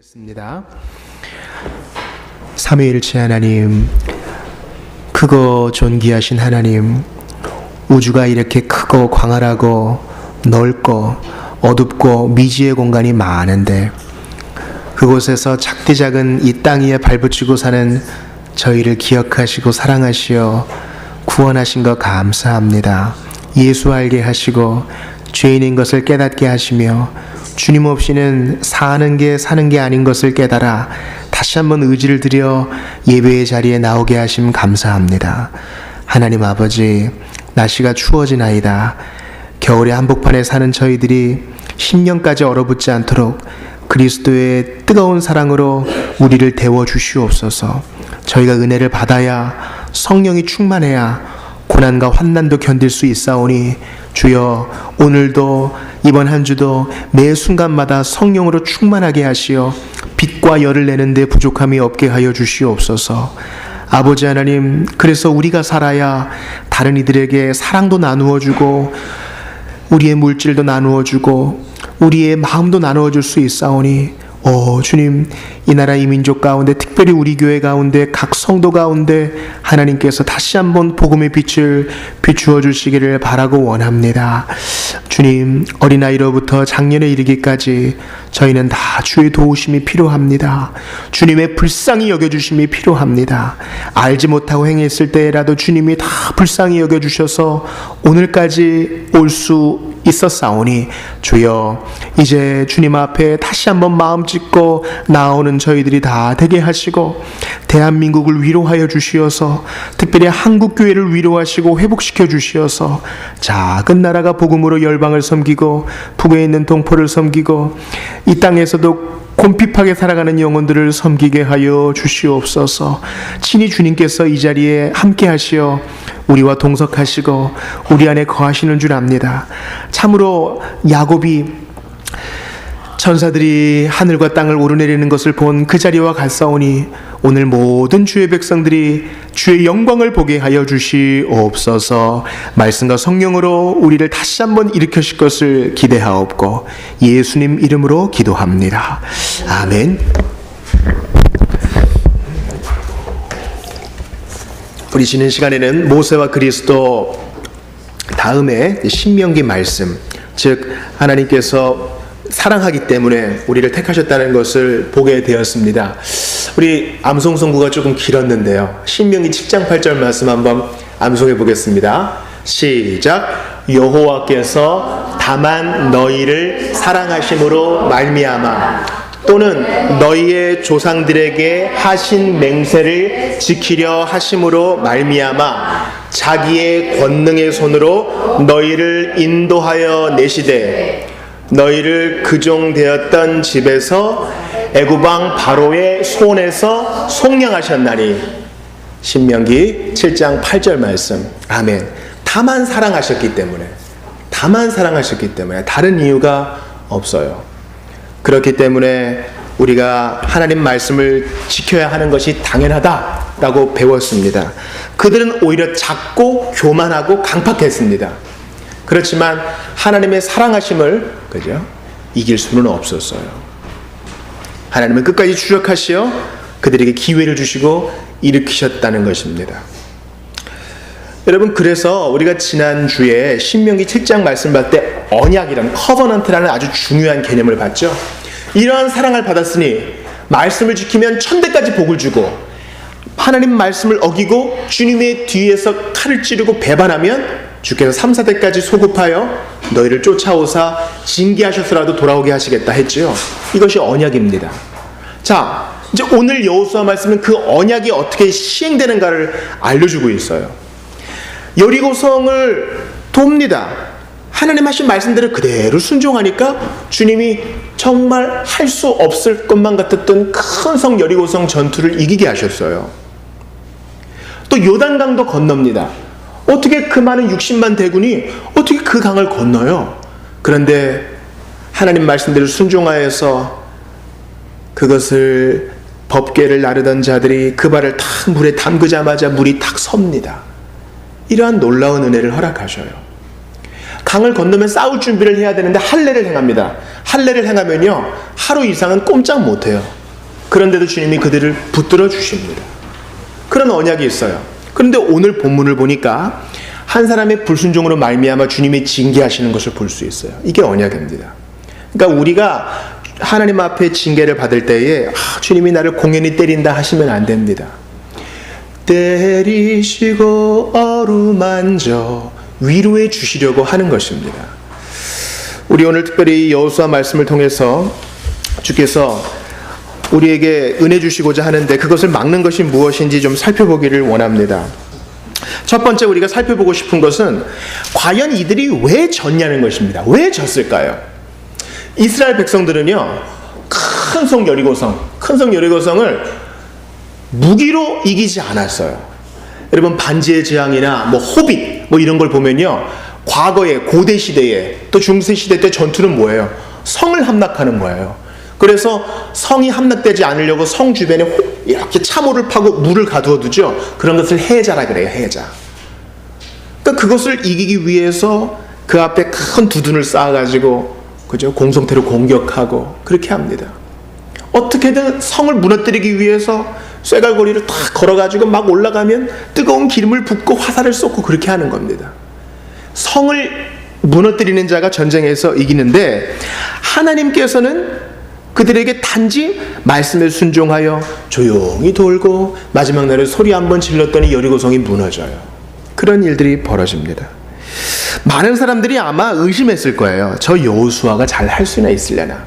습니다. 삼위일체 하나님, 크고 존귀하신 하나님, 우주가 이렇게 크고 광활하고 넓고 어둡고 미지의 공간이 많은데 그곳에서 작디 작은 이 땅 위에 발붙이고 사는 저희를 기억하시고 사랑하시어 구원하신 것 감사합니다. 예수 알게 하시고 죄인인 것을 깨닫게 하시며 주님 없이는 사는 게 아닌 것을 깨달아 다시 한번 의지를 들여 예배의 자리에 나오게 하심 감사합니다. 하나님 아버지, 날씨가 추워지나이다. 겨울에 한복판에 사는 저희들이 신년까지 얼어붙지 않도록 그리스도의 뜨거운 사랑으로 우리를 데워주시옵소서. 저희가 은혜를 받아야, 성령이 충만해야 고난과 환난도 견딜 수 있사오니 주여, 오늘도 이번 한 주도 매 순간마다 성령으로 충만하게 하시어 빛과 열을 내는데 부족함이 없게 하여 주시옵소서. 아버지 하나님, 그래서 우리가 살아야 다른 이들에게 사랑도 나누어 주고 우리의 물질도 나누어 주고 우리의 마음도 나누어 줄 수 있사오니 주님, 이 나라 이 민족 가운데, 특별히 우리 교회 가운데, 각 성도 가운데 하나님께서 다시 한번 복음의 빛을 비추어 주시기를 바라고 원합니다. 주님, 어린아이로부터 장년에 이르기까지 저희는 다 주의 도우심이 필요합니다. 주님의 불쌍히 여겨주심이 필요합니다. 알지 못하고 행했을 때라도 주님이 다 불쌍히 여겨주셔서 오늘까지 올 수 있었사오니 주여, 이제 주님 앞에 다시 한번 마음 찢고 나오는 저희들이 다 되게 하시고 대한민국을 위로하여 주시어서, 특별히 한국교회를 위로하시고 회복시켜 주시어서 작은 나라가 복음으로 열방을 섬기고 북에 있는 동포를 섬기고 이 땅에서도 곤핍하게 살아가는 영혼들을 섬기게 하여 주시옵소서. 친히 주님께서 이 자리에 함께 하시어 우리와 동석하시고 우리 안에 거하시는 줄 압니다. 참으로 야곱이 천사들이 하늘과 땅을 오르내리는 것을 본 그 자리와 같사오니 오늘 모든 주의 백성들이 주의 영광을 보게 하여 주시옵소서. 말씀과 성령으로 우리를 다시 한번 일으키실 것을 기대하옵고 예수님 이름으로 기도합니다. 아멘. 우리 지난 시간에는 모세와 그리스도 다음에 신명기 말씀, 즉 하나님께서 사랑하기 때문에 우리를 택하셨다는 것을 보게 되었습니다. 우리 암송 선구가 조금 길었는데요, 신명기 7장 8절 말씀 한번 암송해 보겠습니다. 시작. 여호와께서 다만 너희를 사랑하심으로 말미암아 또는 너희의 조상들에게 하신 맹세를 지키려 하심으로 말미암아 자기의 권능의 손으로 너희를 인도하여 내시되 너희를 그종되었던 집에서 애굽왕 바로의 손에서 속량하셨나니. 신명기 7장 8절 말씀. 아멘. 다만 사랑하셨기 때문에, 다른 이유가 없어요. 그렇기 때문에 우리가 하나님 말씀을 지켜야 하는 것이 당연하다라고 배웠습니다. 그들은 오히려 작고 교만하고 강팍했습니다. 그렇지만 하나님의 사랑하심을 이길 수는 없었어요. 하나님은 끝까지 추적하시어 그들에게 기회를 주시고 일으키셨다는 것입니다. 여러분, 그래서 우리가 지난주에 신명기 7장 말씀 받을 때 언약이라는, 커버넌트라는 아주 중요한 개념을 봤죠. 이러한 사랑을 받았으니 말씀을 지키면 천대까지 복을 주고, 하나님 말씀을 어기고 주님의 뒤에서 칼을 찌르고 배반하면 주께서 3, 4대까지 소급하여 너희를 쫓아오사 징계하셔서라도 돌아오게 하시겠다 했지요. 이것이 언약입니다. 자, 이제 오늘 여호수아 말씀은 그 언약이 어떻게 시행되는가를 알려주고 있어요. 여리고성을 돕니다. 하나님 하신 말씀대로 그대로 순종하니까 주님이 정말 할 수 없을 것만 같았던 큰 성 여리고성 전투를 이기게 하셨어요. 또 요단강도 건넙니다. 어떻게 그 많은 60만 대군이 어떻게 그 강을 건너요? 그런데 하나님 말씀대로 순종하여서 그것을, 법궤를 나르던 자들이 그 발을 탁 물에 담그자마자 물이 탁 섭니다. 이러한 놀라운 은혜를 허락하셔요. 강을 건너면 싸울 준비를 해야 되는데 할례를 행합니다. 할례를 행하면요, 하루 이상은 꼼짝 못해요. 그런데도 주님이 그들을 붙들어 주십니다. 그런 언약이 있어요. 그런데 오늘 본문을 보니까 한 사람의 불순종으로 말미암아 주님이 징계하시는 것을 볼 수 있어요. 이게 언약입니다. 그러니까 우리가 하나님 앞에 징계를 받을 때에 주님이 나를 공연히 때린다 하시면 안 됩니다. 때리시고 어루만져 위로해 주시려고 하는 것입니다. 우리 오늘 특별히 여호수아 말씀을 통해서 주께서 우리에게 은혜 주시고자 하는데 그것을 막는 것이 무엇인지 좀 살펴보기를 원합니다. 첫 번째 우리가 살펴보고 싶은 것은 과연 이들이 왜 졌냐는 것입니다. 왜 졌을까요? 이스라엘 백성들은요, 큰 성 여리고성을 무기로 이기지 않았어요. 여러분 반지의 제왕이나 호빗 이런 걸 보면요, 과거에 고대 시대에 또 중세 시대 때 전투는 뭐예요? 성을 함락하는 거예요. 그래서 성이 함락되지 않으려고 성 주변에 이렇게 참호를 파고 물을 가두어 두죠. 그런 것을 해자라 그래요. 해자. 그러니까 그것을 이기기 위해서 그 앞에 큰 두둔을 쌓아가지고 그죠? 공성태로 공격하고 그렇게 합니다. 어떻게든 성을 무너뜨리기 위해서 쇠갈고리를 탁 걸어가지고 막 올라가면 뜨거운 기름을 붓고 화살을 쏟고 그렇게 하는 겁니다. 성을 무너뜨리는 자가 전쟁에서 이기는데 하나님께서는 그들에게 단지 말씀에 순종하여 조용히 돌고 마지막 날에 소리 한번 질렀더니 여리고성이 무너져요. 그런 일들이 벌어집니다. 많은 사람들이 아마 의심했을 거예요. 저 여호수아가 잘 할 수나 있으려나.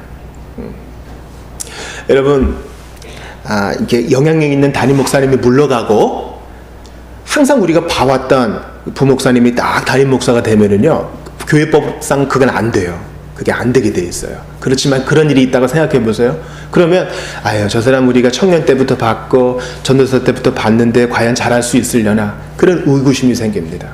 여러분, 이렇게 영향력 있는 담임 목사님이 물러가고 항상 우리가 봐왔던 부목사님이 딱 담임 목사가 되면은요, 교회법상 그건 안 돼요. 그게 안 되게 돼 있어요. 그렇지만 그런 일이 있다고 생각해 보세요. 그러면 저 사람 우리가 청년 때부터 봤고 전도사 때부터 봤는데 과연 잘할 수 있으려나, 그런 의구심이 생깁니다.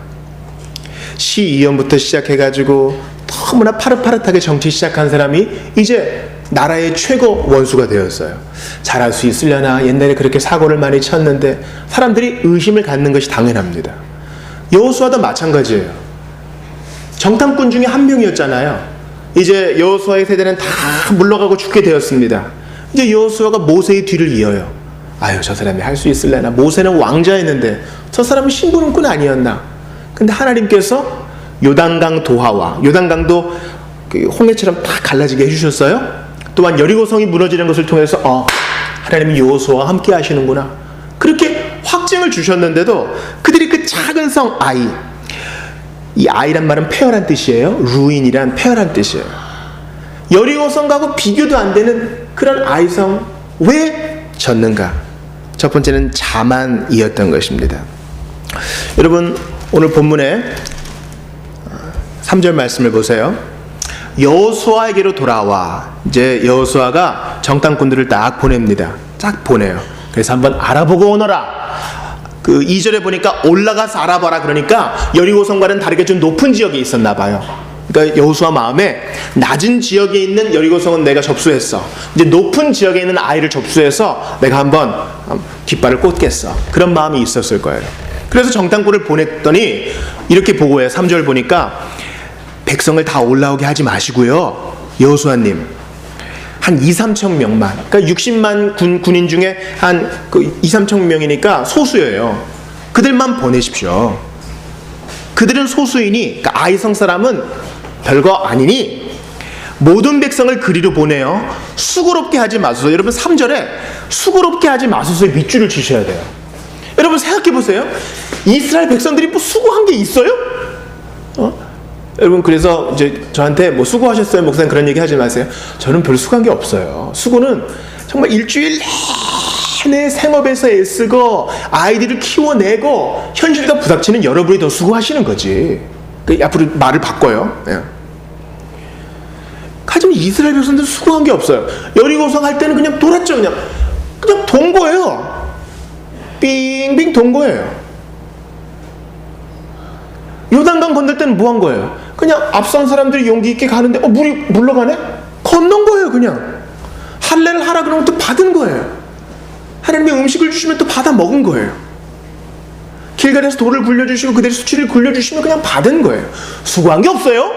시의원부터 시작해가지고 너무나 파릇파릇하게 정치 시작한 사람이 이제 나라의 최고 원수가 되었어요. 잘할 수 있으려나, 옛날에 그렇게 사고를 많이 쳤는데, 사람들이 의심을 갖는 것이 당연합니다. 여호수아도 마찬가지예요. 정탐꾼 중에 한 명이었잖아요. 이제 여호수아의 세대는 다 물러가고 죽게 되었습니다. 이제 여호수아가 모세의 뒤를 이어요. 저 사람이 할 수 있을래나, 모세는 왕자였는데 저 사람은 심부름꾼 아니었나. 근데 하나님께서 요단강 도하와, 요단강도 홍해처럼 다 갈라지게 해주셨어요. 또한 여리고성이 무너지는 것을 통해서 하나님이 여호수아와 함께 하시는구나, 그렇게 확증을 주셨는데도 그들이 그 작은 성 아이, 이 아이란 말은 폐허란 뜻이에요. 루인이란 폐허란 뜻이에요. 여리고성하고 비교도 안 되는 그런 아이성 왜 졌는가? 첫 번째는 자만이었던 것입니다. 여러분, 오늘 본문에 3절 말씀을 보세요. 여호수아에게로 돌아와. 이제 여호수아가 정탐꾼들을 딱 보냅니다. 딱 보내요. 그래서 한번 알아보고 오너라. 그 2절에 보니까 올라가서 알아봐라. 그러니까 여리고성과는 다르게 좀 높은 지역에 있었나 봐요. 그러니까 여호수아 마음에 낮은 지역에 있는 여리고성은 내가 접수했어. 이제 높은 지역에 있는 아이를 접수해서 내가 한번 깃발을 꽂겠어. 그런 마음이 있었을 거예요. 그래서 정탐꾼을 보냈더니 이렇게 보고해요. 3절 보니까 백성을 다 올라오게 하지 마시고요, 여호수아님, 한 2-3천 명만, 그러니까 60만 군인 중에 한 2-3천 명이니까 소수예요. 그들만 보내십시오. 그들은 소수이니, 그러니까 아이성 사람은 별거 아니니 모든 백성을 그리로 보내요. 수고롭게 하지 마소서. 여러분 3절에 수고롭게 하지 마소서의 밑줄을 치셔야 돼요. 여러분 생각해 보세요. 이스라엘 백성들이 뭐 수고한 게 있어요? 여러분, 그래서 이제 저한테 수고하셨어요 목사님, 그런 얘기 하지 마세요. 저는 별 수고한 게 없어요. 수고는 정말 일주일 내내 생업에서 애쓰고 아이들을 키워내고 현실과 부닥치는 여러분이 더 수고하시는 거지. 앞으로 말을 바꿔요. 하지만 이스라엘 백성들은 수고한 게 없어요. 여리고성 할 때는 그냥 돌았죠. 그냥 돈 거예요. 빙빙 돈 거예요. 요단강 건널 때는 뭐 한 거예요? 그냥 앞선 사람들이 용기 있게 가는데 물이 물러가네? 건넌 거예요. 그냥 할례를 하라 그러면 또 받은 거예요. 하나님의 음식을 주시면 또 받아 먹은 거예요. 길갈에서 돌을 굴려주시고 그대로 수치를 굴려주시면 그냥 받은 거예요. 수고한 게 없어요.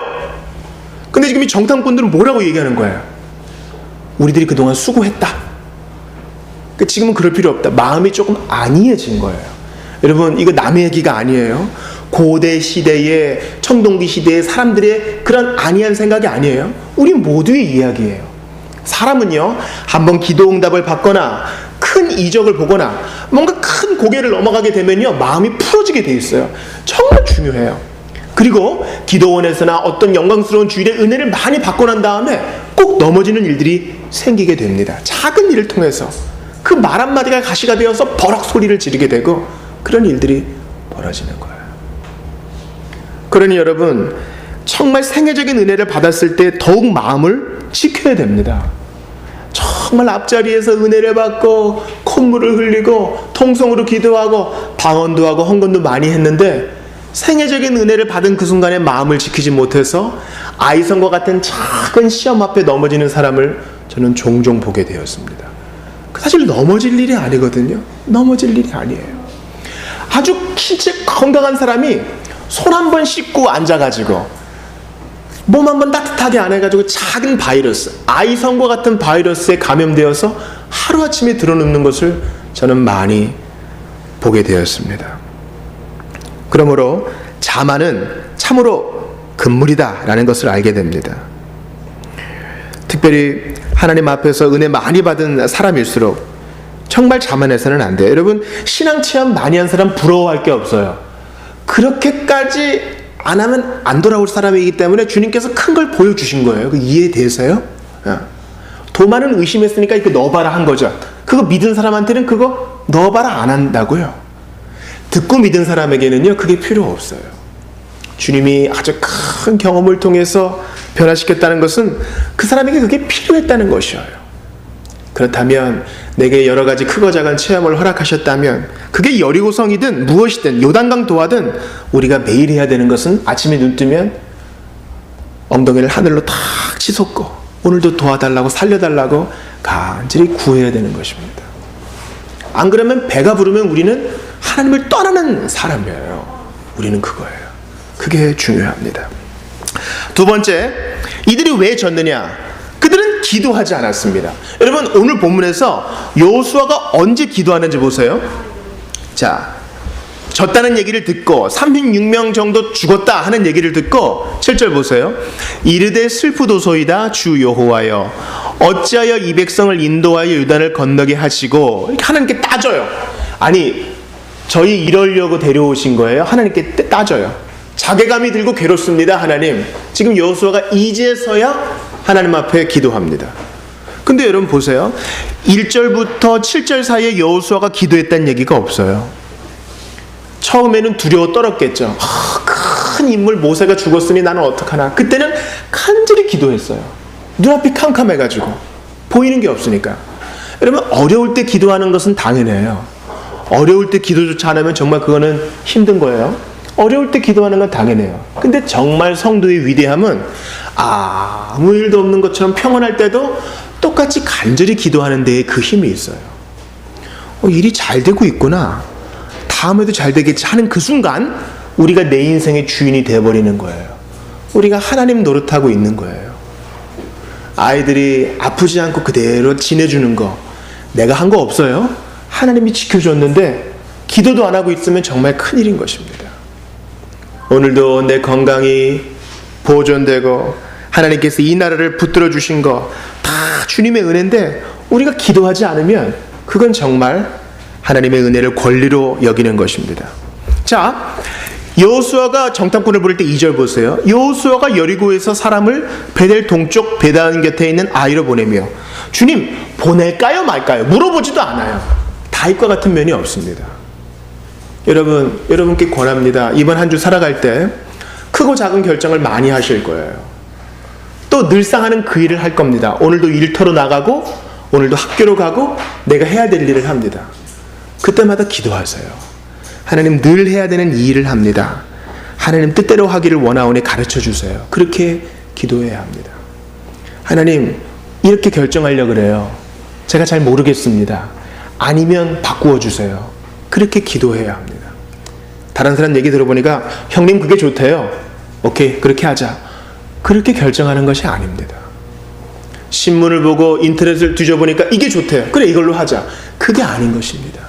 근데 지금 이 정탐꾼들은 뭐라고 얘기하는 거예요? 우리들이 그동안 수고했다. 지금은 그럴 필요 없다. 마음이 조금 안이해진 거예요. 여러분, 이거 남의 얘기가 아니에요. 고대 시대의, 청동기 시대의 사람들의 그런 안이한 생각이 아니에요. 우리 모두의 이야기예요. 사람은요, 한번 기도 응답을 받거나 큰 이적을 보거나 뭔가 큰 고개를 넘어가게 되면요, 마음이 풀어지게 돼 있어요. 정말 중요해요. 그리고 기도원에서나 어떤 영광스러운 주일의 은혜를 많이 받고 난 다음에 꼭 넘어지는 일들이 생기게 됩니다. 작은 일을 통해서 그 말 한마디가 가시가 되어서 버럭 소리를 지르게 되고 그런 일들이 벌어지는 거예요. 그러니 여러분, 정말 생애적인 은혜를 받았을 때 더욱 마음을 지켜야 됩니다. 정말 앞자리에서 은혜를 받고 콧물을 흘리고 통성으로 기도하고 방언도 하고 헌금도 많이 했는데 생애적인 은혜를 받은 그 순간에 마음을 지키지 못해서 아이성과 같은 작은 시험 앞에 넘어지는 사람을 저는 종종 보게 되었습니다. 사실 넘어질 일이 아니거든요. 넘어질 일이 아니에요. 아주 실제 건강한 사람이 손 한 번 씻고 앉아가지고 몸 한 번 따뜻하게 안 해가지고 작은 바이러스, 아이성과 같은 바이러스에 감염되어서 하루아침에 드러눕는 것을 저는 많이 보게 되었습니다. 그러므로 자만은 참으로 금물이다라는 것을 알게 됩니다. 특별히 하나님 앞에서 은혜 많이 받은 사람일수록 정말 자만해서는 안 돼요. 여러분, 신앙 체험 많이 한 사람 부러워할 게 없어요. 그렇게까지 안 하면 안 돌아올 사람이기 때문에 주님께서 큰 걸 보여주신 거예요. 그 이해돼서요? 도마는 의심했으니까 이렇게 넣어봐라 한 거죠. 그거 믿은 사람한테는 그거 넣어봐라 안 한다고요. 듣고 믿은 사람에게는요, 그게 필요 없어요. 주님이 아주 큰 경험을 통해서 변화시켰다는 것은 그 사람에게 그게 필요했다는 것이에요. 그렇다면 내게 여러 가지 크고 작은 체험을 허락하셨다면 그게 여리고성이든 무엇이든 요단강 도하든 우리가 매일 해야 되는 것은 아침에 눈 뜨면 엉덩이를 하늘로 탁 치솟고 오늘도 도와달라고 살려달라고 간절히 구해야 되는 것입니다. 안 그러면 배가 부르면 우리는 하나님을 떠나는 사람이에요. 우리는 그거예요. 그게 중요합니다. 두 번째, 이들이 왜 졌느냐? 그들은 기도하지 않았습니다. 여러분, 오늘 본문에서 여호수아가 언제 기도하는지 보세요. 자, 졌다는 얘기를 듣고 36명 정도 죽었다 하는 얘기를 듣고 7절 보세요. 이르되 슬프도소이다 주 여호와여, 어찌하여 이 백성을 인도하여 요단을 건너게 하시고, 이렇게 하나님께 따져요. 아니, 저희 이러려고 데려오신 거예요? 하나님께 따져요. 자괴감이 들고 괴롭습니다. 하나님, 지금 여호수아가 이제서야 하나님 앞에 기도합니다. 근데 여러분 보세요. 1절부터 7절 사이에 여호수아가 기도했다는 얘기가 없어요. 처음에는 두려워 떨었겠죠. 큰 인물 모세가 죽었으니 나는 어떡하나. 그때는 간절히 기도했어요. 눈앞이 캄캄해가지고 보이는 게 없으니까. 여러분, 어려울 때 기도하는 것은 당연해요. 어려울 때 기도조차 안 하면 정말 그거는 힘든 거예요. 어려울 때 기도하는 건 당연해요. 근데 정말 성도의 위대함은 아무 일도 없는 것처럼 평안할 때도 똑같이 간절히 기도하는 데에 그 힘이 있어요. 일이 잘 되고 있구나, 다음에도 잘 되겠지 하는 그 순간 우리가 내 인생의 주인이 되어버리는 거예요. 우리가 하나님 노릇하고 있는 거예요. 아이들이 아프지 않고 그대로 지내주는 거, 내가 한 거 없어요. 하나님이 지켜줬는데 기도도 안 하고 있으면 정말 큰일인 것입니다. 오늘도 내 건강이 보존되고 하나님께서 이 나라를 붙들어 주신 거 다 주님의 은혜인데 우리가 기도하지 않으면 그건 정말 하나님의 은혜를 권리로 여기는 것입니다. 자, 여호수아가 정탐꾼을 부를 때 2절 보세요. 여호수아가 여리고에서 사람을 베델 동쪽 베단 곁에 있는 아이로 보내며, 주님 보낼까요 말까요? 물어보지도 않아요. 다윗과 같은 면이 없습니다. 여러분께 권합니다. 이번 한 주 살아갈 때 크고 작은 결정을 많이 하실 거예요. 또 늘상 하는 그 일을 할 겁니다. 오늘도 일터로 나가고 오늘도 학교로 가고 내가 해야 될 일을 합니다. 그때마다 기도하세요. 하나님, 늘 해야 되는 이 일을 합니다. 하나님 뜻대로 하기를 원하오니 가르쳐 주세요. 그렇게 기도해야 합니다. 하나님, 이렇게 결정하려고 그래요. 제가 잘 모르겠습니다. 아니면 바꾸어 주세요. 그렇게 기도해야 합니다. 다른 사람 얘기 들어보니까 형님 그게 좋대요. 오케이, 그렇게 하자. 그렇게 결정하는 것이 아닙니다. 신문을 보고 인터넷을 뒤져보니까 이게 좋대요. 그래, 이걸로 하자. 그게 아닌 것입니다.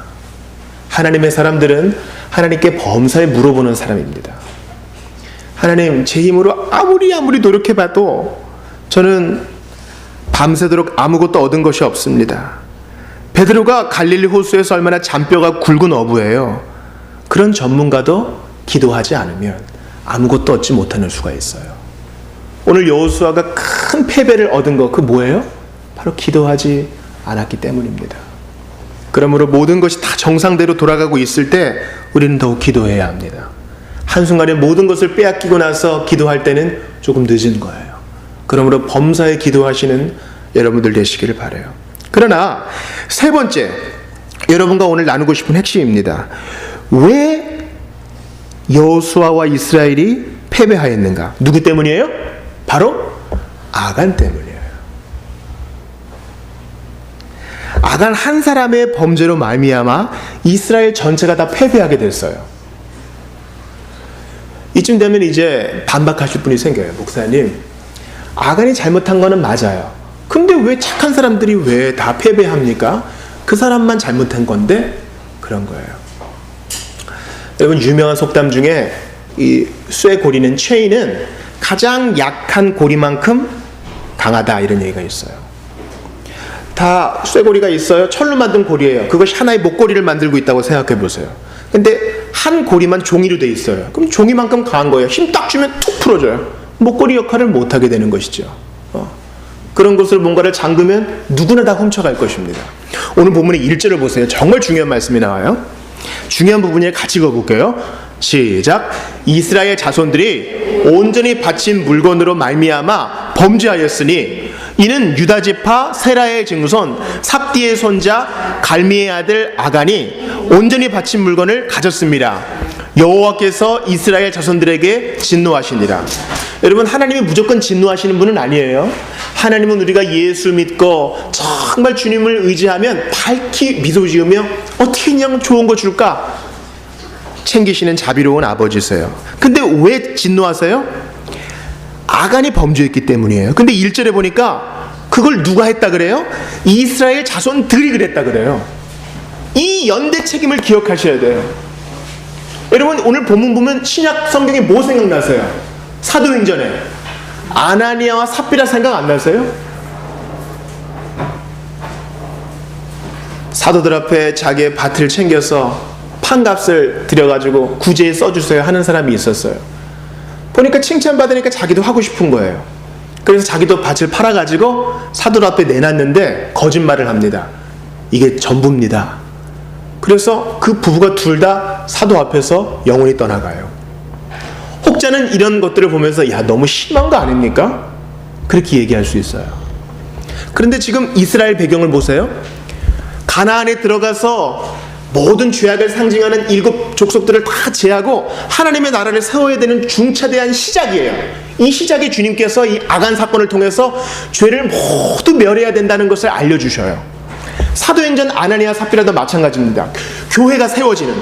하나님의 사람들은 하나님께 범사에 물어보는 사람입니다. 하나님, 제 힘으로 아무리 노력해봐도 저는 밤새도록 아무것도 얻은 것이 없습니다. 베드로가 갈릴리 호수에서 얼마나 잔뼈가 굵은 어부예요. 그런 전문가도 기도하지 않으면 아무것도 얻지 못하는 수가 있어요. 오늘 여호수아가 큰 패배를 얻은 거, 그 뭐예요? 바로 기도하지 않았기 때문입니다. 그러므로 모든 것이 다 정상대로 돌아가고 있을 때 우리는 더욱 기도해야 합니다. 한순간에 모든 것을 빼앗기고 나서 기도할 때는 조금 늦은 거예요. 그러므로 범사에 기도하시는 여러분들 되시기를 바라요. 그러나 세 번째, 여러분과 오늘 나누고 싶은 핵심입니다. 왜 여호수아와 이스라엘이 패배하였는가? 누구 때문이에요? 바로 아간 때문이에요. 아간 한 사람의 범죄로 말미암아 이스라엘 전체가 다 패배하게 됐어요. 이쯤 되면 이제 반박하실 분이 생겨요. 목사님, 아간이 잘못한 거는 맞아요. 근데 왜 착한 사람들이 왜 다 패배합니까? 그 사람만 잘못한 건데? 그런 거예요. 여러분, 유명한 속담 중에 이 쇠고리는, 체인은 가장 약한 고리만큼 강하다, 이런 얘기가 있어요. 다 쇠고리가 있어요. 철로 만든 고리예요. 그것이 하나의 목고리를 만들고 있다고 생각해 보세요. 근데 한 고리만 종이로 돼 있어요. 그럼 종이만큼 강한 거예요. 힘 딱 주면 툭 풀어져요. 목고리 역할을 못하게 되는 것이죠. 그런 것을 뭔가를 잠그면 누구나 다 훔쳐갈 것입니다. 오늘 본문의 1절을 보세요. 정말 중요한 말씀이 나와요. 중요한 부분을 같이 읽어볼게요. 시작. 이스라엘 자손들이 온전히 바친 물건으로 말미암아 범죄하였으니 이는 유다 지파 세라의 증손 삽디의 손자 갈미의 아들 아간이 온전히 바친 물건을 가졌습니다. 여호와께서 이스라엘 자손들에게 진노하시니라. 여러분, 하나님이 무조건 진노하시는 분은 아니에요. 하나님은 우리가 예수 믿고 정말 주님을 의지하면 밝히 미소 지으며 어떻게 그냥 좋은 거 줄까 챙기시는 자비로운 아버지세요. 근데 왜 진노하세요? 아간이 범죄했기 때문이에요. 근데 1절에 보니까 그걸 누가 했다 그래요? 이스라엘 자손들이 그랬다 그래요. 이 연대 책임을 기억하셔야 돼요. 여러분, 오늘 본문 보면 신약 성경에 뭐 생각나세요? 사도행전에 아나니아와 삽비라 생각 안 나세요? 사도들 앞에 자기의 밭을 챙겨서 판값을 들여가지고 구제에 써주세요 하는 사람이 있었어요. 보니까 칭찬받으니까 자기도 하고 싶은 거예요. 그래서 자기도 밭을 팔아가지고 사도들 앞에 내놨는데 거짓말을 합니다. 이게 전부입니다. 그래서 그 부부가 둘 다 사도 앞에서 영원히 떠나가요. 혹자는 이런 것들을 보면서 야, 너무 심한 거 아닙니까? 그렇게 얘기할 수 있어요. 그런데 지금 이스라엘 배경을 보세요. 가나안에 들어가서 모든 죄악을 상징하는 7 족속들을 다 제하고 하나님의 나라를 세워야 되는 중차대한 시작이에요. 이 시작에 주님께서 이 아간 사건을 통해서 죄를 모두 멸해야 된다는 것을 알려주셔요. 사도행전 아나니아 삽비라도 마찬가지입니다. 교회가 세워지는,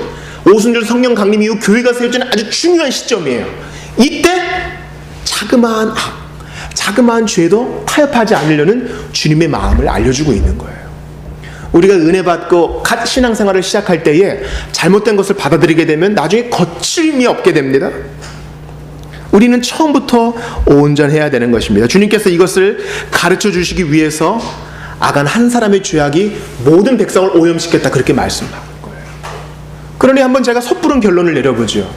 오순절 성령 강림 이후 교회가 세워지는 아주 중요한 시점이에요. 이때 자그마한 죄도 타협하지 않으려는 주님의 마음을 알려주고 있는 거예요. 우리가 은혜 받고 갓 신앙생활을 시작할 때에 잘못된 것을 받아들이게 되면 나중에 거칠임이 없게 됩니다. 우리는 처음부터 온전해야 되는 것입니다. 주님께서 이것을 가르쳐 주시기 위해서 아간 한 사람의 죄악이 모든 백성을 오염시켰다, 그렇게 말씀하는 거예요. 그러니 한번 제가 섣부른 결론을 내려보죠.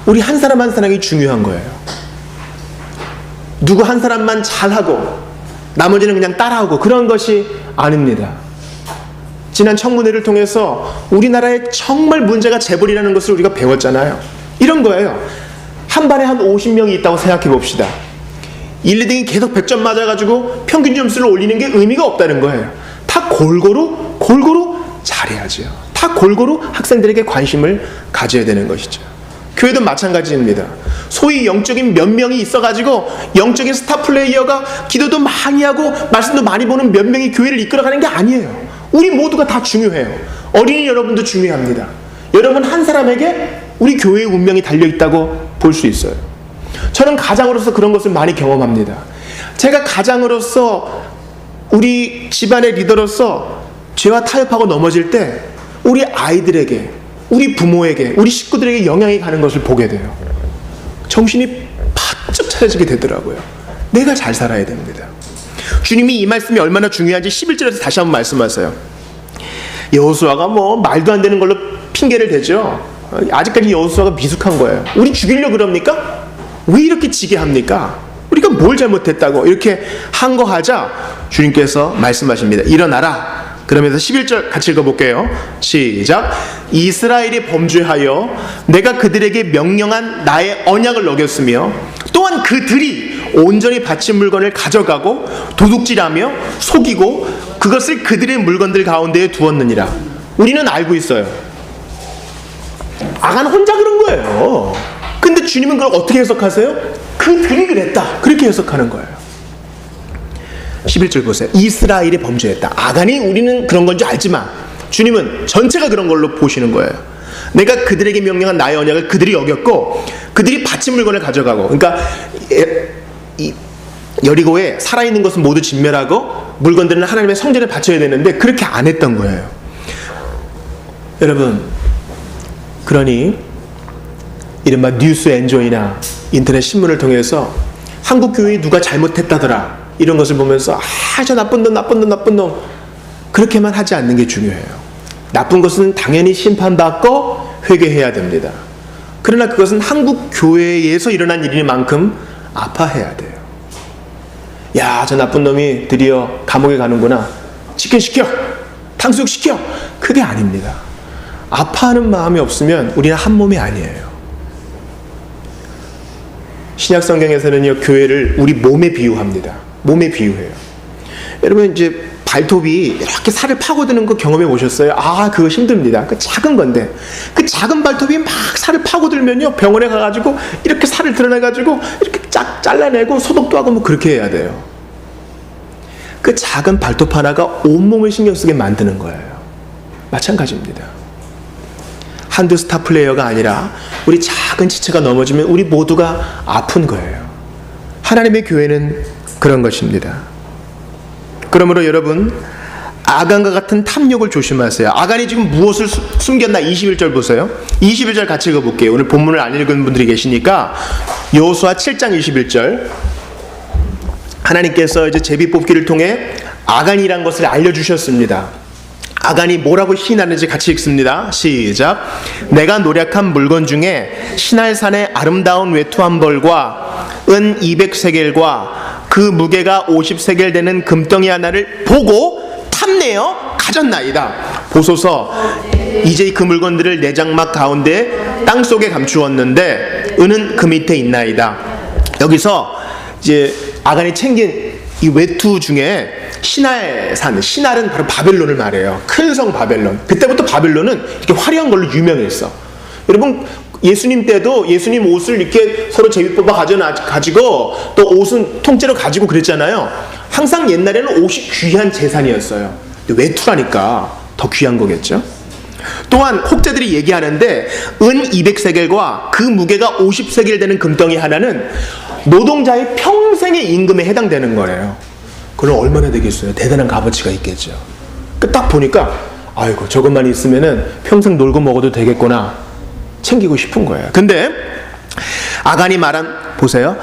우리 한 사람 한 사람이 중요한 거예요. 누구 한 사람만 잘하고 나머지는 그냥 따라하고 그런 것이 아닙니다. 지난 청문회를 통해서 우리나라에 정말 문제가 재벌이라는 것을 우리가 배웠잖아요. 이런 거예요. 한 반에 한 50명이 있다고 생각해 봅시다. 1, 2등이 계속 100점 맞아가지고 평균 점수를 올리는 게 의미가 없다는 거예요. 다 골고루 잘해야죠. 다 골고루 학생들에게 관심을 가져야 되는 것이죠. 교회도 마찬가지입니다. 소위 영적인 몇 명이 있어가지고 영적인 스타 플레이어가 기도도 많이 하고 말씀도 많이 보는 몇 명이 교회를 이끌어가는 게 아니에요. 우리 모두가 다 중요해요. 어린이 여러분도 중요합니다. 여러분 한 사람에게 우리 교회의 운명이 달려있다고 볼 수 있어요. 저는 가장으로서 그런 것을 많이 경험합니다. 제가 가장으로서 우리 집안의 리더로서 죄와 타협하고 넘어질 때 우리 아이들에게, 우리 부모에게, 우리 식구들에게 영향이 가는 것을 보게 돼요. 정신이 바짝 차려지게 되더라고요. 내가 잘 살아야 됩니다. 주님이 이 말씀이 얼마나 중요한지 11절에서 다시 한번 말씀하세요. 여호수아가 말도 안 되는 걸로 핑계를 대죠. 아직까지 여호수아가 미숙한 거예요. 우리 죽이려고 그럽니까? 왜 이렇게 지게 합니까? 우리가 뭘 잘못했다고 이렇게 항거하자 주님께서 말씀하십니다. 일어나라. 그러면서 11절 같이 읽어볼게요. 시작. 이스라엘이 범죄하여 내가 그들에게 명령한 나의 언약을 어겼으며 또한 그들이 온전히 바친 물건을 가져가고 도둑질하며 속이고 그것을 그들의 물건들 가운데에 두었느니라. 우리는 알고 있어요. 아간 혼자 그런 거예요. 근데 주님은 그걸 어떻게 해석하세요? 그들이 그랬다. 그렇게 해석하는 거예요. 11절 보세요. 이스라엘이 범죄했다. 아간이 우리는 그런 건지 알지만 주님은 전체가 그런 걸로 보시는 거예요. 내가 그들에게 명령한 나의 언약을 그들이 어겼고 그들이 바친 물건을 가져가고, 그러니까 이 여리고에 살아있는 것은 모두 진멸하고 물건들은 하나님의 성전에 바쳐야 되는데 그렇게 안 했던 거예요. 여러분, 그러니 이른바 뉴스 엔조이나 인터넷 신문을 통해서 한국 교회에 누가 잘못했다더라 이런 것을 보면서 저 나쁜 놈 그렇게만 하지 않는 게 중요해요. 나쁜 것은 당연히 심판받고 회개해야 됩니다. 그러나 그것은 한국 교회에서 일어난 일인 만큼 아파해야 돼요. 야, 저 나쁜 놈이 드디어 감옥에 가는구나. 집행시켜, 탕수육시켜. 그게 아닙니다. 아파하는 마음이 없으면 우리는 한 몸이 아니에요. 신약 성경에서는요, 교회를 우리 몸에 비유합니다. 몸에 비유해요. 여러분, 이제 발톱이 이렇게 살을 파고드는 거 경험해 보셨어요? 그거 힘듭니다. 그 작은 건데 그 작은 발톱이 막 살을 파고들면요, 병원에 가가지고 이렇게 살을 드러내가지고 이렇게 쫙 잘라내고 소독도 하고 그렇게 해야 돼요. 그 작은 발톱 하나가 온몸을 신경 쓰게 만드는 거예요. 마찬가지입니다. 한두 스타 플레이어가 아니라 우리 작은 지체가 넘어지면 우리 모두가 아픈 거예요. 하나님의 교회는 그런 것입니다. 그러므로 여러분, 아간과 같은 탐욕을 조심하세요. 아간이 지금 무엇을 숨겼나? 21절 보세요. 21절 같이 읽어볼게요. 오늘 본문을 안 읽은 분들이 계시니까 여호수아 7장 21절. 하나님께서 이제 제비뽑기를 통해 아간이란 것을 알려주셨습니다. 아간이 뭐라고 시인하는지 같이 읽습니다. 시작. 내가 노력한 물건 중에 시날산의 아름다운 외투 한 벌과 은 200세겔과 그 무게가 50세겔 되는 금덩이 하나를 보고 탐내어 가졌나이다. 보소서, 이제 그 물건들을 내 장막 가운데 땅속에 감추었는데 은은 그 밑에 있나이다. 여기서 이제 아간이 챙긴 이 외투 중에 시날산, 시날은 바로 바벨론을 말해요. 큰 성 바벨론. 그때부터 바벨론은 이렇게 화려한 걸로 유명했어. 여러분, 예수님 때도 예수님 옷을 이렇게 서로 제비 뽑아 가지고 또 옷은 통째로 가지고 그랬잖아요. 항상 옛날에는 옷이 귀한 재산이었어요. 근데 외투라니까 더 귀한 거겠죠. 또한 혹자들이 얘기하는데 은 200세겔과 그 무게가 50세겔 되는 금덩이 하나는 노동자의 평생의 임금에 해당되는 거예요. 그럼 얼마나 되겠어요? 대단한 값어치가 있겠죠. 딱 보니까 아이고, 저것만 있으면은 평생 놀고 먹어도 되겠구나 챙기고 싶은 거예요. 근데 아간이 말한, 보세요,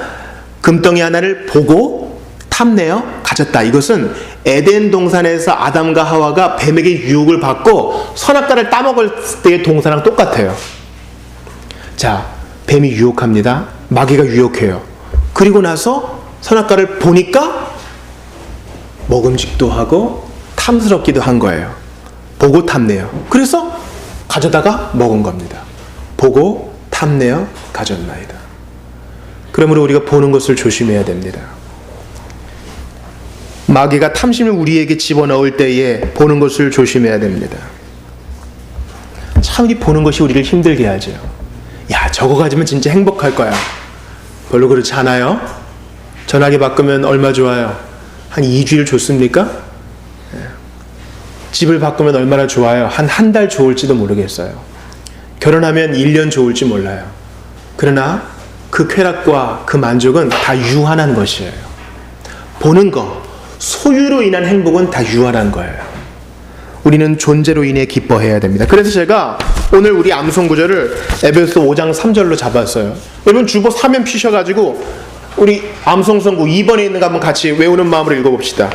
금덩이 하나를 보고 탐내어 가졌다. 이것은 에덴 동산에서 아담과 하와가 뱀에게 유혹을 받고 선악과를 따먹을 때의 동산랑 똑같아요. 자, 뱀이 유혹합니다. 마귀가 유혹해요. 그리고 나서 선악과를 보니까 먹음직도 하고 탐스럽기도 한 거예요. 보고 탐내요. 그래서 가져다가 먹은 겁니다. 보고 탐내어 가졌나이다. 그러므로 우리가 보는 것을 조심해야 됩니다. 마귀가 탐심을 우리에게 집어넣을 때에 보는 것을 조심해야 됩니다. 참 이 보는 것이 우리를 힘들게 하죠. 야, 저거 가지면 진짜 행복할 거야. 별로 그렇지 않아요? 전화기 바꾸면 얼마 좋아요? 한 2주일 좋습니까? 집을 바꾸면 얼마나 좋아요? 한 달 좋을지도 모르겠어요. 결혼하면 1년 좋을지 몰라요. 그러나 그 쾌락과 그 만족은 다 유한한 것이에요. 보는 거, 소유로 인한 행복은 다 유한한 거예요. 우리는 존재로 인해 기뻐해야 됩니다. 그래서 제가 오늘 우리 암송 구절을 에베소 5장 3절로 잡았어요. 여러분 주보 사면 피셔가지고 우리 암송 선구 2번에 있는 거 한번 같이 외우는 마음으로 읽어봅시다.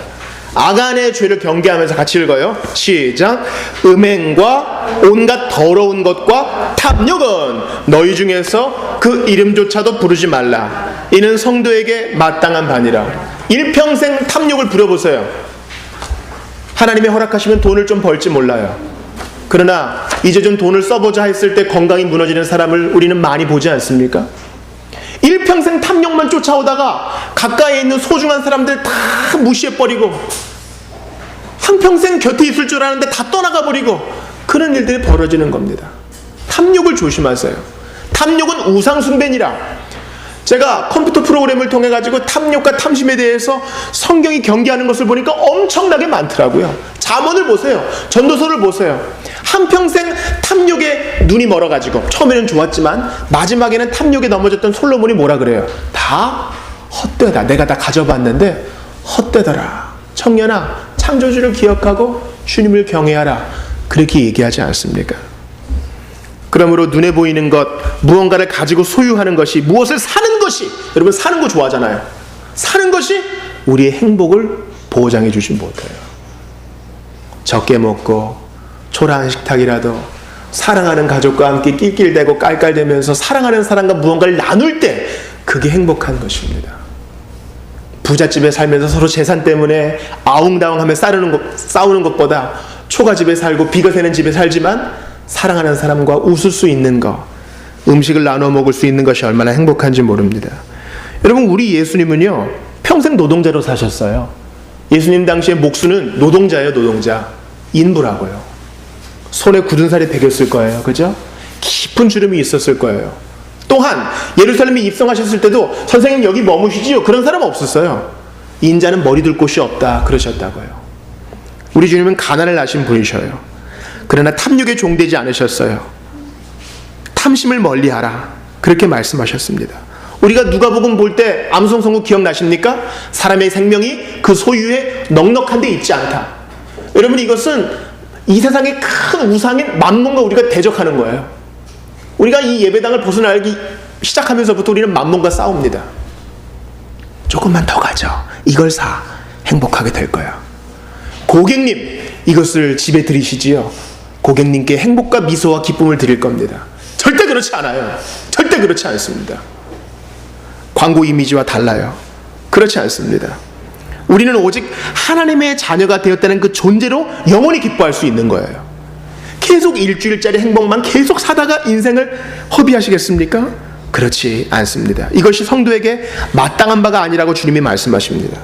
아간의 죄를 경계하면서 같이 읽어요. 시작. 음행과 온갖 더러운 것과 탐욕은 너희 중에서 그 이름조차도 부르지 말라. 이는 성도에게 마땅한 바니라. 일평생 탐욕을 부려보세요. 하나님이 허락하시면 돈을 좀 벌지 몰라요. 그러나 이제 좀 돈을 써보자 했을 때 건강이 무너지는 사람을 우리는 많이 보지 않습니까? 일평생 탐욕만 쫓아오다가 가까이에 있는 소중한 사람들 다 무시해버리고 한평생 곁에 있을 줄 아는데 다 떠나가버리고 그런 일들이 벌어지는 겁니다. 탐욕을 조심하세요. 탐욕은 우상숭배니라. 제가 컴퓨터 프로그램을 통해 가지고 탐욕과 탐심에 대해서 성경이 경계하는 것을 보니까 엄청나게 많더라고요. 잠언을 보세요. 전도서를 보세요. 한평생 탐욕에 눈이 멀어가지고 처음에는 좋았지만 마지막에는 탐욕에 넘어졌던 솔로몬이 뭐라 그래요? 다 헛되다. 내가 다 가져봤는데 헛되더라. 청년아, 창조주를 기억하고 주님을 경외하라. 그렇게 얘기하지 않습니까? 그러므로 눈에 보이는 것, 무언가를 가지고 소유하는 것이, 무엇을 사는 것이, 여러분 사는 거 좋아하잖아요. 사는 것이 우리의 행복을 보장해 주지 못해요. 적게 먹고 초라한 식탁이라도 사랑하는 가족과 함께 낄낄대고 깔깔대면서 사랑하는 사람과 무언가를 나눌 때 그게 행복한 것입니다. 부잣집에 살면서 서로 재산 때문에 아웅다웅하며 싸우는 것보다 초가집에 살고 비가 새는 집에 살지만 사랑하는 사람과 웃을 수 있는 것, 음식을 나눠 먹을 수 있는 것이 얼마나 행복한지 모릅니다. 여러분, 우리 예수님은요 평생 노동자로 사셨어요. 예수님 당시에 목수는 노동자예요. 노동자. 인부라고요. 손에 굳은 살이 배겼을 거예요. 그죠? 깊은 주름이 있었을 거예요. 또한 예루살렘에 입성하셨을 때도 선생님 여기 머무시지요? 그런 사람 없었어요. 인자는 머리 둘 곳이 없다 그러셨다고요. 우리 주님은 가난을 아신 분이셔요. 그러나 탐욕에 종되지 않으셨어요. 탐심을 멀리하라 그렇게 말씀하셨습니다. 우리가 누가복음 볼 때 암송선구 기억나십니까? 사람의 생명이 그 소유에 넉넉한 데 있지 않다. 여러분, 이것은 이 세상의 큰 우상인 만몬과 우리가 대적하는 거예요. 우리가 이 예배당을 벗어나기 시작하면서부터 우리는 만몬과 싸웁니다. 조금만 더 가져. 이걸 사. 행복하게 될 거야. 고객님, 이것을 집에 들이시지요. 고객님께 행복과 미소와 기쁨을 드릴 겁니다. 절대 그렇지 않아요. 절대 그렇지 않습니다. 광고 이미지와 달라요. 그렇지 않습니다. 우리는 오직 하나님의 자녀가 되었다는 그 존재로 영원히 기뻐할 수 있는 거예요. 계속 일주일짜리 행복만 계속 사다가 인생을 허비하시겠습니까? 그렇지 않습니다. 이것이 성도에게 마땅한 바가 아니라고 주님이 말씀하십니다.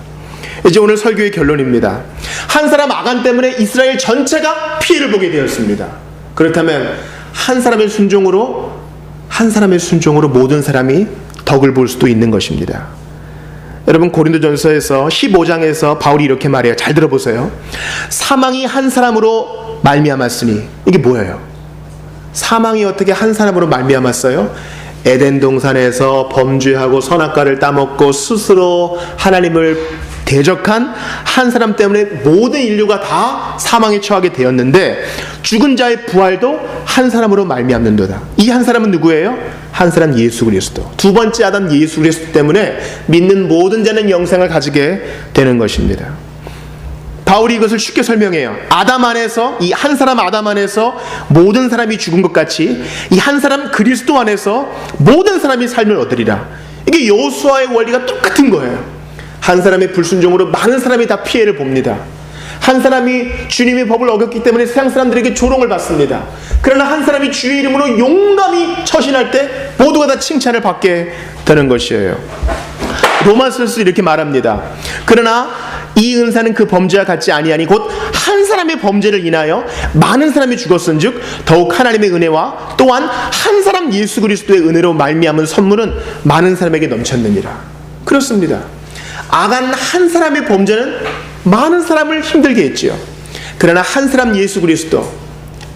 이제 오늘 설교의 결론입니다. 한 사람 아간 때문에 이스라엘 전체가 피해를 보게 되었습니다. 그렇다면 한 사람의 순종으로 모든 사람이 덕을 볼 수도 있는 것입니다. 여러분, 고린도전서에서 15장에서 바울이 이렇게 말해요. 잘 들어보세요. 사망이 한 사람으로 말미암았으니, 이게 뭐예요? 사망이 어떻게 한 사람으로 말미암았어요? 에덴 동산에서 범죄하고 선악과를 따먹고 스스로 하나님을 대적한 한 사람 때문에 모든 인류가 다 사망에 처하게 되었는데, 죽은 자의 부활도 한 사람으로 말미암는도다. 이 한 사람은 누구예요? 한 사람 예수 그리스도. 두 번째 아담 예수 그리스도 때문에 믿는 모든 자는 영생을 가지게 되는 것입니다. 바울이 이것을 쉽게 설명해요. 아담 안에서, 이 한 사람 아담 안에서 모든 사람이 죽은 것 같이 이 한 사람 그리스도 안에서 모든 사람이 삶을 얻으리라. 이게 여호수아의 원리가 똑같은 거예요. 한 사람의 불순종으로 많은 사람이 다 피해를 봅니다. 한 사람이 주님의 법을 어겼기 때문에 세상 사람들에게 조롱을 받습니다. 그러나 한 사람이 주의 이름으로 용감히 처신할 때 모두가 다 칭찬을 받게 되는 것이에요. 로마서에서 이렇게 말합니다. 그러나 이 은사는 그 범죄와 같지 아니하니 곧 한 사람의 범죄를 인하여 많은 사람이 죽었은즉 더욱 하나님의 은혜와 또한 한 사람 예수 그리스도의 은혜로 말미암은 선물은 많은 사람에게 넘쳤느니라. 그렇습니다. 아간 한 사람의 범죄는 많은 사람을 힘들게 했지요. 그러나 한 사람 예수 그리스도,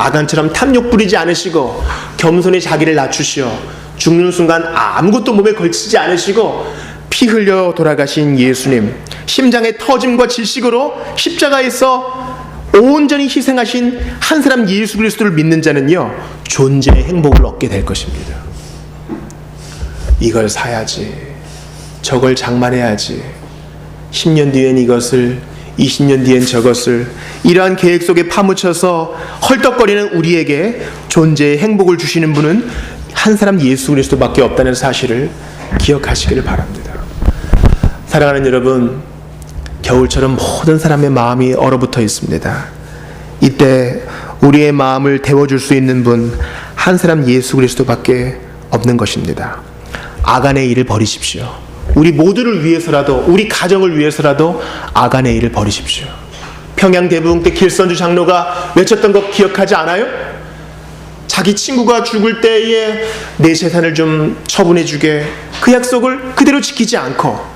아간처럼 탐욕 부리지 않으시고 겸손히 자기를 낮추시어 죽는 순간 아무것도 몸에 걸치지 않으시고 피 흘려 돌아가신 예수님, 심장의 터짐과 질식으로 십자가에서 온전히 희생하신 한 사람 예수 그리스도를 믿는 자는요, 존재의 행복을 얻게 될 것입니다. 이걸 사야지, 저걸 장만해야지, 10년 뒤엔 이것을, 20년 뒤엔 저것을, 이러한 계획 속에 파묻혀서 헐떡거리는 우리에게 존재의 행복을 주시는 분은 한 사람 예수 그리스도밖에 없다는 사실을 기억하시기를 바랍니다. 사랑하는 여러분, 겨울처럼 모든 사람의 마음이 얼어붙어 있습니다. 이때 우리의 마음을 데워줄 수 있는 분 한 사람 예수 그리스도밖에 없는 것입니다. 아간의 일을 버리십시오. 우리 모두를 위해서라도, 우리 가정을 위해서라도 아간의 일을 버리십시오. 평양 대부흥 때 길선주 장로가 외쳤던 거 기억하지 않아요? 자기 친구가 죽을 때에 내 재산을 좀 처분해 주게, 그 약속을 그대로 지키지 않고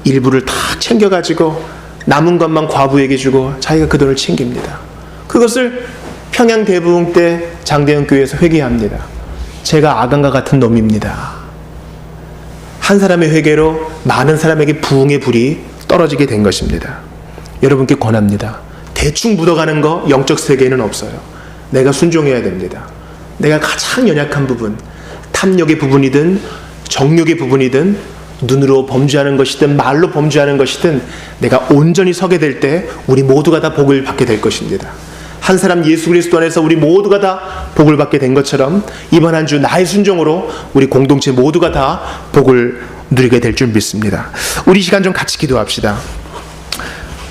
일부를 다 챙겨가지고 남은 것만 과부에게 주고 자기가 그 돈을 챙깁니다. 그것을 평양 대부흥 때 장대현 교회에서 회개합니다. 제가 아간과 같은 놈입니다. 한 사람의 회개로 많은 사람에게 부흥의 불이 떨어지게 된 것입니다. 여러분께 권합니다. 대충 묻어가는 거 영적 세계에는 없어요. 내가 순종해야 됩니다. 내가 가장 연약한 부분, 탐욕의 부분이든 정욕의 부분이든 눈으로 범죄하는 것이든 말로 범죄하는 것이든 내가 온전히 서게 될 때 우리 모두가 다 복을 받게 될 것입니다. 한 사람 예수 그리스도 안에서 우리 모두가 다 복을 받게 된 것처럼 이번 한 주 나의 순종으로 우리 공동체 모두가 다 복을 누리게 될 줄 믿습니다. 우리 시간 좀 같이 기도합시다.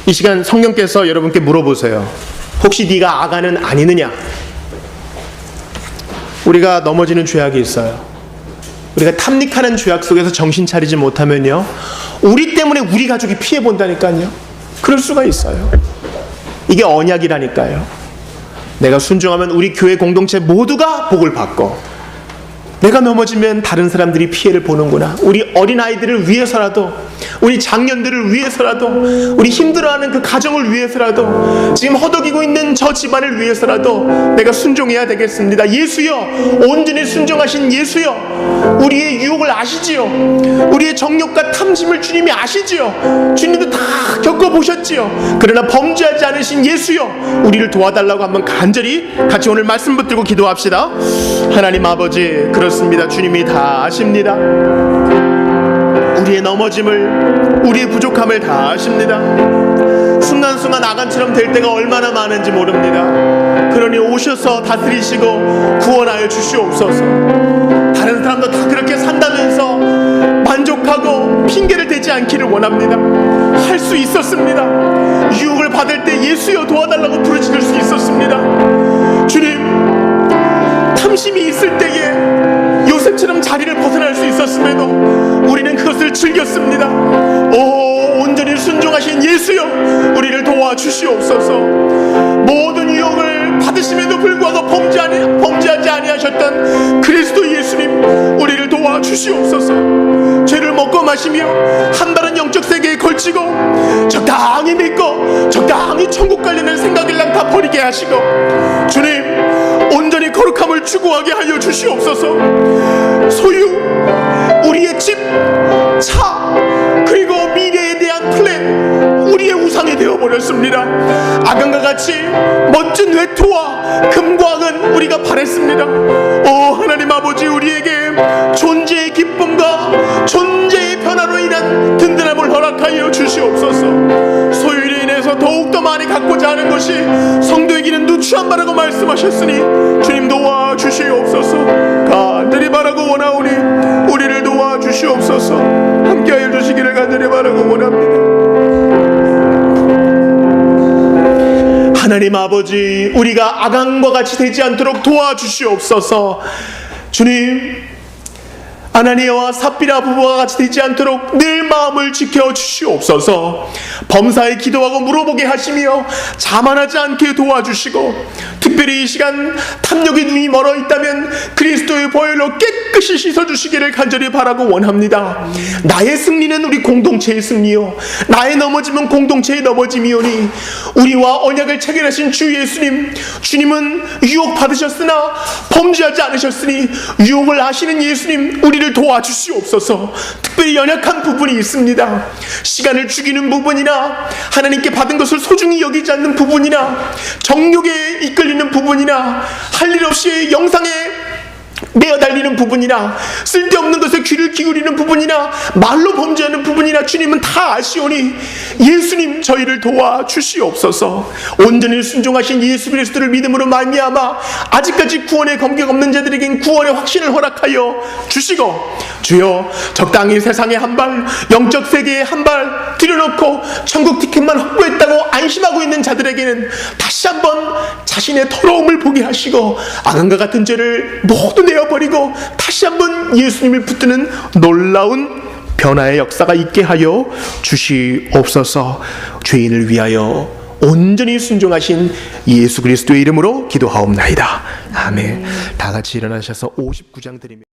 이 시간 성령께서 여러분께 물어보세요. 혹시 네가 아간은 아니느냐? 우리가 넘어지는 죄악이 있어요. 우리가 탐닉하는 죄악 속에서 정신 차리지 못하면요, 우리 때문에 우리 가족이 피해 본다니까요. 그럴 수가 있어요. 이게 언약이라니까요. 내가 순종하면 우리 교회 공동체 모두가 복을 받고, 내가 넘어지면 다른 사람들이 피해를 보는구나. 우리 어린아이들을 위해서라도, 우리 장년들을 위해서라도, 우리 힘들어하는 그 가정을 위해서라도, 지금 허덕이고 있는 저 집안을 위해서라도 내가 순종해야 되겠습니다. 예수여, 온전히 순종하신 예수여, 우리의 유혹을 아시지요. 우리의 정욕과 탐심을 주님이 아시지요. 주님도 다 겪어보셨지요. 그러나 범죄하지 않으신 예수여, 우리를 도와달라고 한번 간절히 같이 오늘 말씀 붙들고 기도합시다. 하나님 아버지, 그렇습니다. 주님이 다 아십니다. 우리의 넘어짐을, 우리의 부족함을 다 아십니다. 순간순간 아간처럼 될 때가 얼마나 많은지 모릅니다. 그러니 오셔서 다스리시고 구원하여 주시옵소서. 다른 사람도 다 그렇게 산다면서 만족하고 핑계를 대지 않기를 원합니다. 할 수 있었습니다. 유혹을 받을 때 예수여 도와달라고 부르짖을 수 있었습니다. 주님, 탐심이 있을 때에 요셉처럼 자리를 벗어날 수 있었음에도 우리는 그것을 즐겼습니다. 온전히 순종하신 예수여, 우리를 도와주시옵소서. 모든 유혹을 받으심에도 불구하고 범죄하지 아니하셨던 그리스도 예수님, 우리를 도와주시옵소서. 죄를 먹고 마시며 한 발은 영적 세계에 걸치고 적당히 믿고 적당히 천국 관련된 생각을랑 다 버리게 하시고, 주님, 온전히 거룩함을 추구하게 하여 주시옵소서. 소유, 우리의 집, 차, 그리고 미래에 대한 플랜, 우리의 우상이 되어버렸습니다. 아간과 같이 멋진 외투와 금과 은 우리가 바랬습니다. 하나님 아버지, 우리에게 존재의 기쁨과 존재의 변화로 인한 든든함을 허락하여 주시옵소서. 소유로 인해서 더욱더 많이 갖고자 하는 것이 성도에게는 누추한 바라고 말씀하셨으니 주님 도와주시옵소서. 간절히 바라고 원하오니 우리를 도와주시옵소서. 함께하여 주시기를 간절히 바라고 원합니다. 하나님 아버지, 우리가 아간과 같이 되지 않도록 도와주시옵소서. 주님, 아나니아와 삽비라 부부와 같이 되지 않도록 늘 마음을 지켜주시옵소서. 범사에 기도하고 물어보게 하시며 자만하지 않게 도와주시고, 특별히 이 시간 탐욕의 눈이 멀어 있다면 그리스도의 보혈로 깨끗이 깨끗이 씻어주시기를 간절히 바라고 원합니다. 나의 승리는 우리 공동체의 승리요, 나의 넘어짐은 공동체의 넘어짐이오니 우리와 언약을 체결하신 주 예수님, 주님은 유혹 받으셨으나 범죄하지 않으셨으니 유혹을 아시는 예수님, 우리를 도와주시옵소서. 특별히 연약한 부분이 있습니다. 시간을 죽이는 부분이나 하나님께 받은 것을 소중히 여기지 않는 부분이나 정욕에 이끌리는 부분이나 할 일 없이 영상에 매어 달리는 부분이나 쓸데없는 것에 귀를 기울이는 부분이나 말로 범죄하는 부분이나 주님은 다 아시오니 예수님, 저희를 도와주시옵소서. 온전히 순종하신 예수 그리스도를 믿음으로 말미암아 아직까지 구원의 검격 없는 자들에겐 구원의 확신을 허락하여 주시고, 주여 적당히 세상에 한 발, 영적 세계에 한 발 들여놓고 천국 티켓만 확보했다고 안심하고 있는 자들에게는 다시 한번 자신의 더러움을 보게 하시고 악한과 같은 죄를 모두 내어버리고 다시 한번 예수님을 붙드는 놀라운 변화의 역사가 있게 하여 주시옵소서. 죄인을 위하여 온전히 순종하신 예수 그리스도의 이름으로 기도하옵나이다. 아멘. 다 같이 일어나셔서 59장 드리며